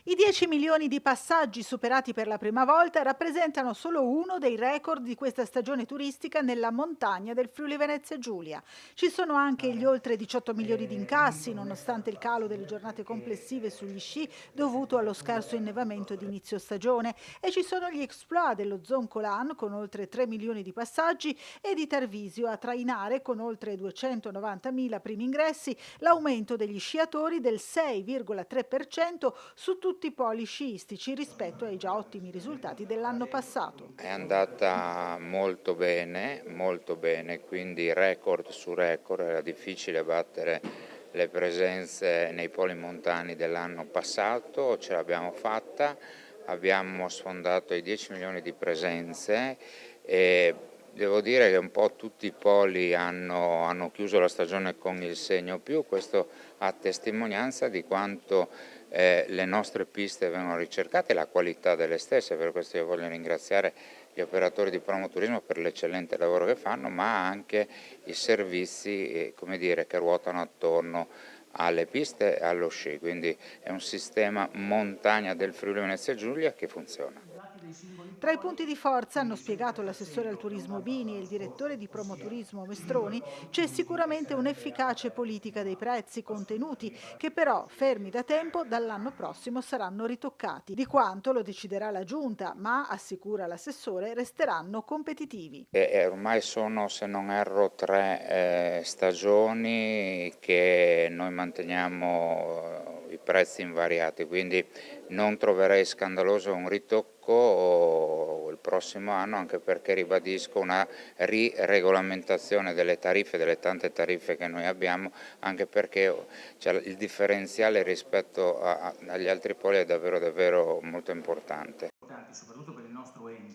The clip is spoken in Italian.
I 10 milioni di passaggi superati per la prima volta rappresentano solo uno dei record di questa stagione turistica nella montagna del Friuli Venezia Giulia. Ci sono anche gli oltre 18 milioni di incassi, nonostante il calo delle giornate complessive sugli sci dovuto allo scarso innevamento di inizio stagione, e ci sono gli exploit dello Zoncolan con oltre 3 milioni di passaggi e di Tarvisio a trainare con oltre 290.000 primi ingressi l'aumento degli sciatori del 6,3% su tutti i poli sciistici rispetto ai già ottimi risultati dell'anno passato. È andata molto bene, quindi record su record, era difficile battere le presenze nei poli montani dell'anno passato, ce l'abbiamo fatta, abbiamo sfondato i 10 milioni di presenze e devo dire che un po' tutti i poli hanno chiuso la stagione con il segno più, questo a testimonianza di quanto le nostre piste vengono ricercate e la qualità delle stesse. Per questo io voglio ringraziare gli operatori di Promoturismo per l'eccellente lavoro che fanno, ma anche i servizi come dire, che ruotano attorno alle piste e allo sci, quindi è un sistema montagna del Friuli Venezia Giulia che funziona. Tra i punti di forza, hanno spiegato l'assessore al turismo Bini e il direttore di Promoturismo Mestroni, c'è sicuramente un'efficace politica dei prezzi contenuti, che però, fermi da tempo, dall'anno prossimo saranno ritoccati. Di quanto lo deciderà la Giunta, ma, assicura l'assessore, resteranno competitivi. E ormai sono, se non erro, 3 stagioni che noi manteniamo i prezzi invariati, quindi non troverei scandaloso un ritocco il prossimo anno, anche perché ribadisco una riregolamentazione delle tariffe, delle tante tariffe che noi abbiamo, anche perché cioè, il differenziale rispetto agli altri poli è davvero molto importante.